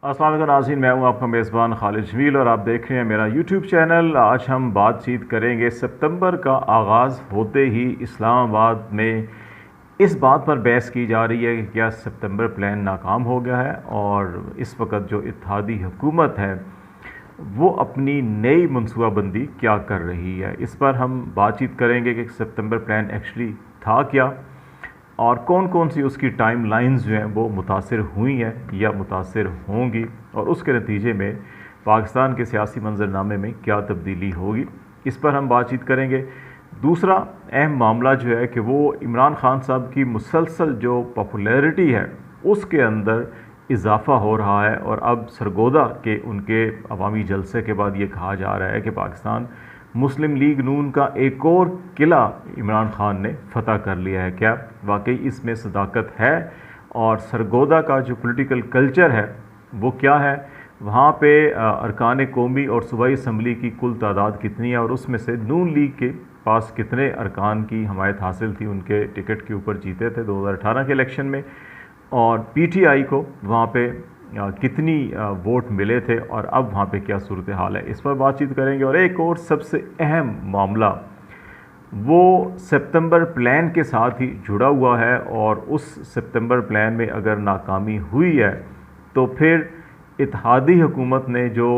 अस्सलाम वालेकुम नाज़रीन, मैं हूं आपका मेज़बान खालिद जमील और आप देख रहे हैं मेरा यूट्यूब चैनल। आज हम बातचीत करेंगे सितंबर का आगाज़ होते ही इस्लामाबाद में इस बात पर बहस की जा रही है कि क्या सितंबर प्लान नाकाम हो गया है और इस वक्त जो इत्तेहादी हुकूमत है वो अपनी नई मनसूबाबंदी क्या कर रही है। इस पर हम बातचीत करेंगे कि सितंबर प्लान एक्चुअली था क्या और कौन कौन सी उसकी टाइम लाइन्स जो हैं वो मुतासिर हुई हैं या मुतासिर होंगी और उसके नतीजे में पाकिस्तान के सियासी मंजरनामे में क्या तब्दीली होगी, इस पर हम बातचीत करेंगे। दूसरा अहम मामला जो है कि वो इमरान खान साहब की मुसलसल जो पॉपुलैरिटी है उसके अंदर इजाफ़ा हो रहा है और अब सरगोदा के उनके अवामी जलसे के बाद ये कहा जा रहा है कि पाकिस्तान मुस्लिम लीग नून का एक और किला इमरान खान ने फतह कर लिया है। क्या वाकई इसमें सदाकत है? और सरगोदा का जो पॉलिटिकल कल्चर है वो क्या है, वहाँ पे अरकान कौमी और सूबाई असम्बली की कुल तादाद कितनी है और उसमें से नून लीग के पास कितने अरकान की हमायत हासिल थी, उनके टिकट के ऊपर जीते थे 2018 के इलेक्शन में, और पीटीआई को वहाँ पे कितनी वोट मिले थे और अब वहाँ पे क्या सूरत हाल है, इस पर बातचीत करेंगे। और एक और सबसे अहम मामला वो सितंबर प्लान के साथ ही जुड़ा हुआ है और उस सितंबर प्लान में अगर नाकामी हुई है तो फिर इत्तेहादी हुकूमत ने जो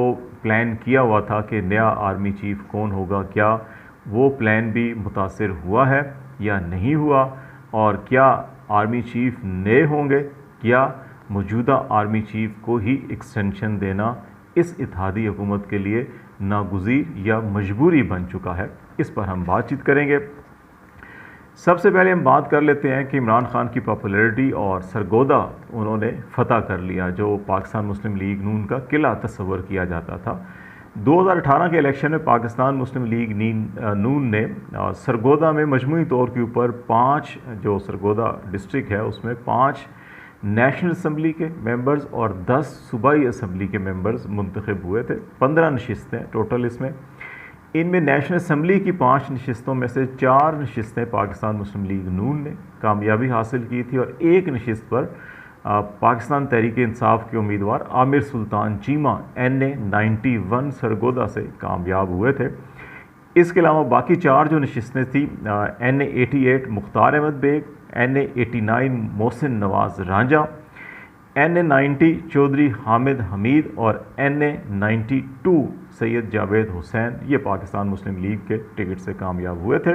प्लान किया हुआ था कि नया आर्मी चीफ कौन होगा, क्या वो प्लान भी मुतासिर हुआ है या नहीं हुआ, और क्या आर्मी चीफ नए होंगे, क्या मौजूदा आर्मी चीफ को ही एक्सटेंशन देना इस इत्तेहादी हुकूमत के लिए नागुज़ीर या मजबूरी बन चुका है, इस पर हम बातचीत करेंगे। सबसे पहले हम बात कर लेते हैं कि इमरान खान की पॉपुलैरिटी और सरगोदा उन्होंने फतह कर लिया, जो पाकिस्तान मुस्लिम लीग नून का किला तस्वर किया जाता था। 2018 के इलेक्शन में पाकिस्तान मुस्लिम लीग नून ने सरगोदा में मजमूई तौर के ऊपर 5 जो सरगोदा डिस्ट्रिक्ट है उसमें 5 नेशनल असम्बली के मेंबर्स और 10 सूबाई असम्बली के मेंबर्स मुंतखब हुए थे। 15 नशिस्तें टोटल इसमें। इनमें नेशनल असम्बली की 5 नशिस्तों में से 4 नशिस्तें पाकिस्तान मुस्लिम लीग नून ने कामयाबी हासिल की थी और एक नशिस्त पर पाकिस्तान तहरीक इंसाफ के उम्मीदवार आमिर सुल्तान चीमा NA 91 सरगोदा से कामयाब हुए थे। इसके अलावा बाकी 4 जो नशिस्तें थी NA 88 Mukhtar Ahmed Baig, NA 89 Mohsin Nawaz Ranjha, NA 90 Chaudhry Hamid Hameed और NA 92 सैयद जावेद हुसैन, ये पाकिस्तान मुस्लिम लीग के टिकट से कामयाब हुए थे।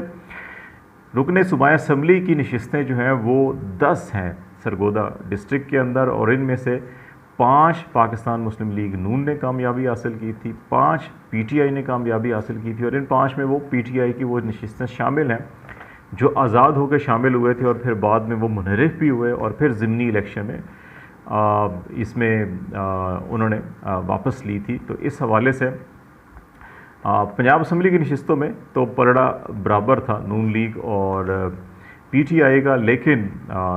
रुकने सूबाई असम्बली की नशिस्तें जो हैं वो 10 हैं सरगोदा डिस्ट्रिक्ट के अंदर और इनमें से 5 पाकिस्तान मुस्लिम लीग नून ने कामयाबी हासिल की थी, 5 पीटीआई ने कामयाबी हासिल की थी और इन 5 में वो पीटीआई की वो नशिस्तें शामिल हैं जो आज़ाद होकर शामिल हुए थे और फिर बाद में वो मुनहरिफ भी हुए और फिर ज़िमनी इलेक्शन में इसमें उन्होंने वापस ली थी। तो इस हवाले से पंजाब असम्बली की नशिस्तों में तो पलड़ा बराबर था नून लीग और पीटीआई का, लेकिन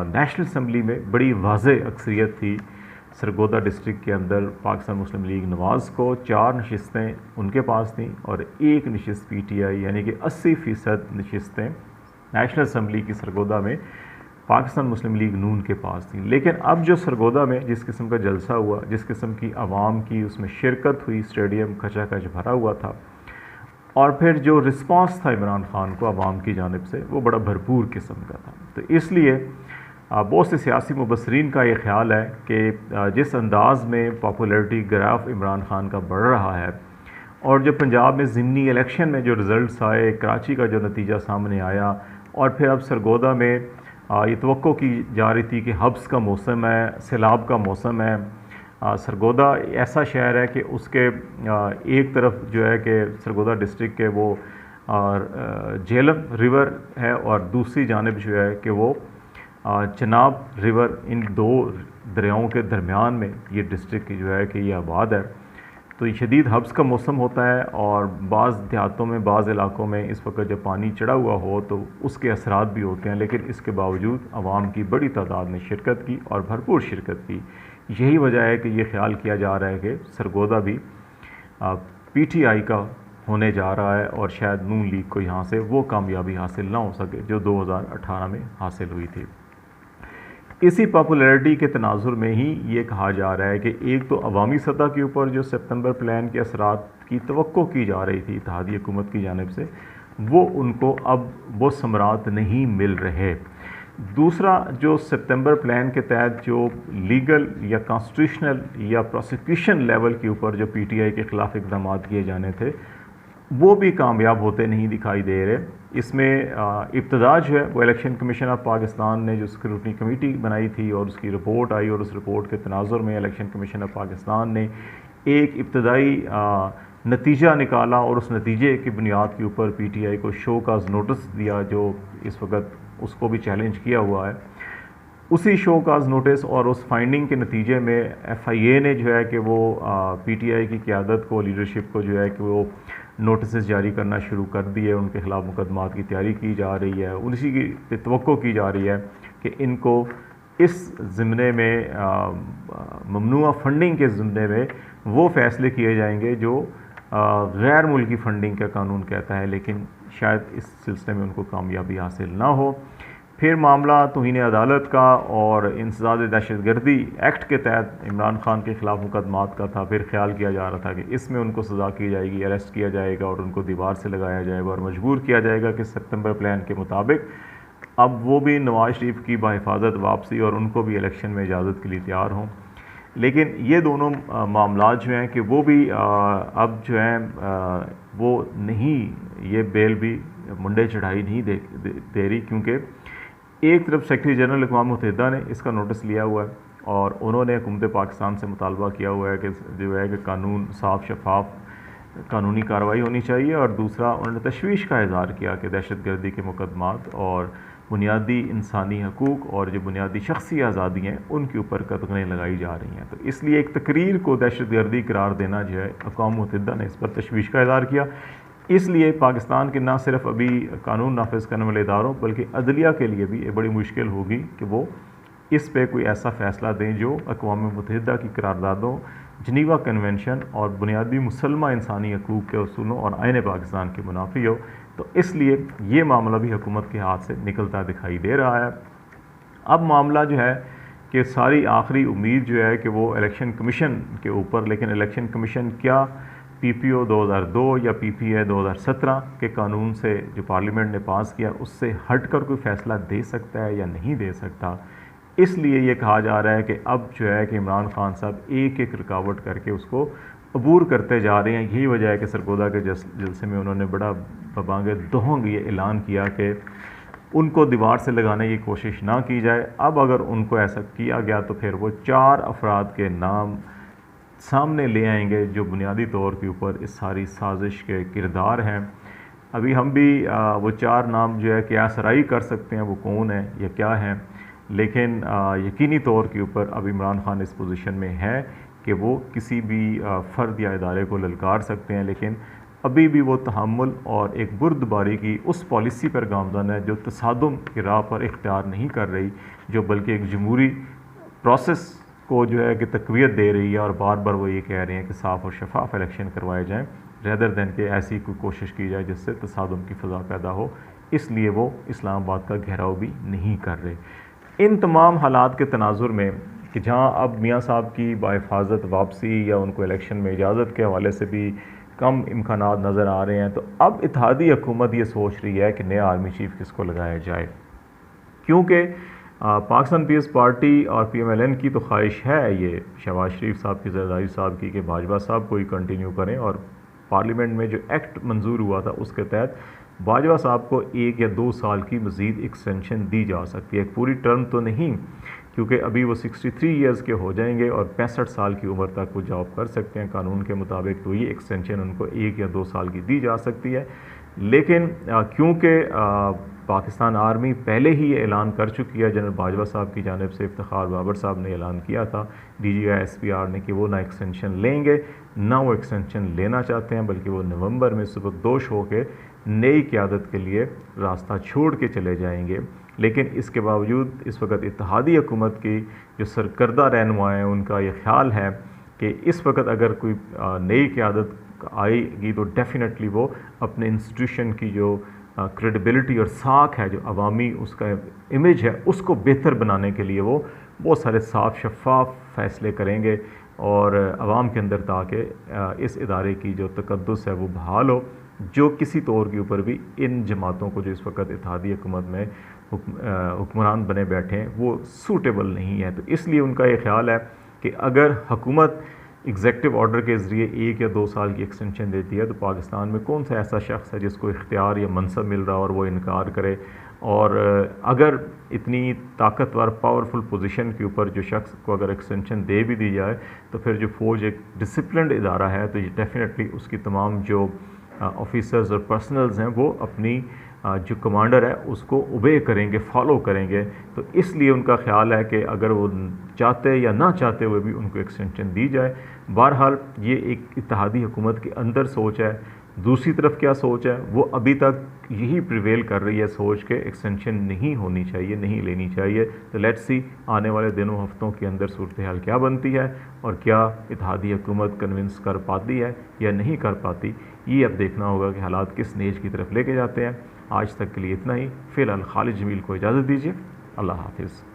नेशनल असम्बली में बड़ी वाज़ेह अक्सरियत थी सरगोदा डिस्ट्रिक्ट के अंदर पाकिस्तान मुस्लिम लीग नवाज़ को। 4 नशिस्तें उनके पास थीं और एक नशिस्त पीटीआई, यानी कि 80% नशिस्तें नेशनल असम्बली की सरगोदा में पाकिस्तान मुस्लिम लीग नून के पास थी। लेकिन अब जो सरगोदा में जिस किस्म का जलसा हुआ, जिस किस्म की आवाम की उसमें शिरकत हुई, स्टेडियम खचाखच भरा हुआ था और फिर जो रिस्पांस था इमरान खान को आवाम की जानिब से वो बड़ा भरपूर किस्म का था। तो इसलिए बहुत से सियासी मुबसरीन का ये ख्याल है कि जिस अंदाज़ में पॉपुलैरिटी ग्राफ इमरान खान का बढ़ रहा है और जो पंजाब में ज़िमनी इलेक्शन में जो रिज़ल्ट्स आए, कराची का जो नतीजा सामने आया और फिर अब सरगोदा में ये तवक्को की जा रही थी कि हब्स का मौसम है, सैलाब का मौसम है। सरगोदा ऐसा शहर है कि उसके एक तरफ जो है कि सरगोदा डिस्ट्रिक्ट के वो झेलम रिवर है और दूसरी जानिब जो है कि वो चनाब रिवर, इन 2 दरियाओं के दरमियान में ये डिस्ट्रिक्ट जो है कि ये आबाद है। तो ये शदीद हब्स का मौसम होता है और बाज़ देहातों में, बाज़ इलाकों में इस वक्त जब पानी चढ़ा हुआ हो तो उसके असरात भी होते हैं, लेकिन इसके बावजूद आवाम की बड़ी तादाद ने शिरकत की और भरपूर शिरकत की। यही वजह है कि ये ख्याल किया जा रहा है कि सरगोदा भी पीटीआई का होने जा रहा है और शायद नून लीग को यहाँ से वो कामयाबी हासिल ना हो सके जो 2018 में हासिल हुई थी। इसी पॉपुलैरिटी के तनाजुर में ही ये कहा जा रहा है कि एक तो अवामी सतह के ऊपर जो सितंबर प्लान के असरात की तवक्को की जा रही थी इत्तेहादी हुकूमत की जानिब से, वो उनको अब वो समरात नहीं मिल रहे। दूसरा, जो सितंबर प्लान के तहत जो लीगल या कॉन्स्टिट्यूशनल या प्रोसिक्यूशन लेवल के ऊपर जो पीटीआई के ख़िलाफ़ इक़दाम किए जाने थे, वो भी कामयाब होते नहीं दिखाई दे रहे। इसमें इब्तदा जो है वो इलेक्शन कमीशन ऑफ पाकिस्तान ने जो स्क्रूटनी कमेटी बनाई थी और उसकी रिपोर्ट आई, और उस रिपोर्ट के तनाजुर में इलेक्शन कमीशन ऑफ पाकिस्तान ने एक इब्तदाई नतीजा निकाला, और उस नतीजे की बुनियाद के ऊपर पीटीआई को शो काज नोटिस दिया, जो इस वक्त उसको भी चैलेंज किया हुआ है। उसी शो काज नोटिस और उस फाइंडिंग के नतीजे में एफआईए ने जो है कि वो पीटीआई की क़यादत को, लीडरशिप को जो है कि वो नोटिस जारी करना शुरू कर दिए, उनके ख़िलाफ़ मुकदमात की तैयारी की जा रही है। उसी की तवक्को की जा रही है कि इनको इस ज़िम्मे में ममनुआ फ़ंडिंग के ज़िम्मे में वो फ़ैसले किए जाएंगे जो गैर मुल्की फ़ंडिंग का कानून कहता है, लेकिन शायद इस सिलसिले में उनको कामयाबी हासिल ना हो। फिर मामला तौहीन अदालत का और इंसदाद दहशतगर्दी एक्ट के तहत इमरान खान के ख़िलाफ़ मुकदमात का था। फिर ख्याल किया जा रहा था कि इसमें उनको सज़ा की जाएगी, अरेस्ट किया जाएगा और उनको दीवार से लगाया जाएगा और मजबूर किया जाएगा कि सितंबर प्लान के मुताबिक अब वो भी नवाज़ शरीफ की बाहिफाजत वापसी और उनको भी इलेक्शन में इजाज़त के लिए तैयार हों। लेकिन ये दोनों मामला जो हैं कि वो भी अब जो हैं वो नहीं, ये बेल भी मुंडे चढ़ाई नहीं दे रही, क्योंकि एक तरफ सेक्रेटरी जनरल अक़वाम मुत्तहिदा ने इसका नोटिस लिया हुआ है और उन्होंने हुकूमत पाकिस्तान से मुतालबा किया हुआ है कि जो है कि कानून साफ शफाफ कानूनी कार्रवाई होनी चाहिए, और दूसरा उन्होंने तशवीश का इज़हार किया कि दहशतगर्दी के मुकदमात और बुनियादी इंसानी हकूक़ और जो बुनियादी शख्सी आज़ादी हैं उनके ऊपर कतगनें लगाई जा रही हैं। तो इसलिए एक तकरीर को दहशतगर्दी करार देना जो है अक़वाम मुत्तहिदा ने इस पर तशवीश का इज़हार किया। इसलिए पाकिस्तान के ना सिर्फ अभी कानून नाफिज करने वाले इदारों बल्कि अदलिया के लिए भी ये बड़ी मुश्किल होगी कि वो इस पे कोई ऐसा फ़ैसला दें जो अक़वाम मुत्तहिदा की करारदादों, जनीवा कन्वेंशन और बुनियादी मुसलमा इंसानी हकूक़ के उसूलों और आईन पाकिस्तान के मुनाफी हो। तो इसलिए ये मामला भी हुकूमत के हाथ से निकलता दिखाई दे रहा है। अब मामला जो है कि सारी आखिरी उम्मीद जो है कि वो इलेक्शन कमीशन के ऊपर, लेकिन इलेक्शन कमीशन क्या पीपीओ 2002 या पीपीए 2017 के कानून से जो पार्लियामेंट ने पास किया उससे हटकर कोई फ़ैसला दे सकता है या नहीं दे सकता। इसलिए ये कहा जा रहा है कि अब जो है कि इमरान खान साहब एक एक रुकावट करके उसको अबूर करते जा रहे हैं। यही वजह है कि सरगोदा के जलसे में उन्होंने बड़ा बबांगे दोहंग ये ऐलान किया कि उनको दीवार से लगाने की कोशिश ना की जाए। अब अगर उनको ऐसा किया गया तो फिर वो 4 अफराद के नाम सामने ले आएंगे जो बुनियादी तौर के ऊपर इस सारी साजिश के किरदार हैं। अभी हम भी वो 4 नाम जो है क्या सराई कर सकते हैं वो कौन है या क्या है, लेकिन यकीनी तौर के ऊपर अब इमरान खान इस पोजीशन में है कि वो किसी भी फ़र्द या इदारे को ललकार सकते हैं, लेकिन अभी भी वो तहम्मुल और एक बुर्दबारी की उस पॉलिसी पर गामज़न है जो तसादुम की राह पर इख्तियार नहीं कर रही, जो बल्कि एक जमहूरी प्रोसेस को जो है कि तक़वियत दे रही है। और बार बार वो ये कह रहे हैं कि साफ़ और शफाफ इलेक्शन करवाए जाएँ रेदर दैन कि ऐसी कोई कोशिश की जाए जिससे तसादुम की फ़ज़ा पैदा हो। इसलिए वो इस्लामाबाद का घेराव भी नहीं कर रहे। इन तमाम हालात के तनाजुर में कि जहाँ अब मियाँ साहब की बाहिफाजत वापसी या उनको इलेक्शन में इजाज़त के हवाले से भी कम इम्कानात नज़र आ रहे हैं, तो अब इत्तेहादी हुकूमत ये सोच रही है कि नया आर्मी चीफ़ किसको लगाया जाए, क्योंकि पाकिस्तान पीपल्स पार्टी और PMLN की तो ख्वाहिश है ये शहबाज शरीफ साहब की, जरदारी साहब की, कि बाजवा साहब को ही कंटिन्यू करें, और पार्लियामेंट में जो एक्ट मंजूर हुआ था उसके तहत बाजवा साहब को 1 या 2 साल की मज़ीद एक्सटेंशन दी जा सकती है। एक पूरी टर्म तो नहीं, क्योंकि अभी वो 63 ईयर्स के हो जाएंगे और 65 साल की उम्र तक वो जॉब कर सकते हैं कानून के मुताबिक, तो ये एक्सटेंशन उनको 1 या 2 साल की दी जा सकती है। लेकिन क्योंकि पाकिस्तान आर्मी पहले ही ये ऐलान कर चुकी है, जनरल बाजवा साहब की जानिब से इफ्तिखार बाबर साहब ने ऐलान किया था DGI SPR ने कि वो ना एक्सटेंशन लेंगे ना वो एक्सटेंशन लेना चाहते हैं, बल्कि वो नवंबर में सुबकदोश होकर नई क़यादत के लिए रास्ता छोड़ के चले जाएंगे। लेकिन इसके बावजूद इस वक्त इत्तेहादी हुकूमत की जो सरकर्दा रहनुमा हैं उनका ये ख्याल है कि इस वक्त अगर कोई नई क़यादत आएगी तो डेफ़िनेटली वो अपने इंस्टीट्यूशन की जो क्रेडिबिलिटी और साख है, जो अवामी उसका इमेज है, उसको बेहतर बनाने के लिए वो बहुत सारे साफ शफाफ फ़ैसले करेंगे और आवाम के अंदर ताकि इस इदारे की जो तकद्दुस है वो बहाल हो, जो किसी तौर के ऊपर भी इन जमातों को जो इस वक्त इत्तेहादी हुकूमत में हुक्मरान बने बैठे हैं वो सूटेबल नहीं है। तो इसलिए उनका ये ख्याल है कि अगर हुकूमत एग्जेक्टिव ऑर्डर के ज़रिए 1 या 2 साल की एक्सटेंशन देती है तो पाकिस्तान में कौन सा ऐसा शख्स है जिसको इख्तियार या मनसब मिल रहा और वो इनकार करे। और अगर इतनी ताकतवर पावरफुल पोजीशन के ऊपर जो शख्स को अगर एक्सटेंशन दे भी दी जाए तो फिर जो फ़ौज एक डिसिप्लिन्ड इदारा है तो ये डेफिनेटली उसकी तमाम जो ऑफिसर्स और पर्सनल्स हैं वो अपनी जो कमांडर है उसको ओबे करेंगे, फॉलो करेंगे। तो इसलिए उनका ख्याल है कि अगर वो चाहते या ना चाहते हुए भी उनको एक्सटेंशन दी जाए। बहरहाल ये एक इत्तेहादी हुकूमत के अंदर सोच है। दूसरी तरफ क्या सोच है, वो अभी तक यही प्रिवेल कर रही है सोच के एक्सटेंशन नहीं होनी चाहिए, नहीं लेनी चाहिए। तो लेट्स सी आने वाले दिनों हफ्तों के अंदर सूरत हाल क्या बनती है और क्या इत्तेहादी हुकूमत कन्विंस कर पाती है या नहीं कर पाती। ये अब देखना होगा कि हालात किस नेज की तरफ लेके जाते हैं। आज तक के लिए इतना ही। फ़िलहाल खालिद जमील को इजाज़त दीजिए। अल्लाह हाफिज़।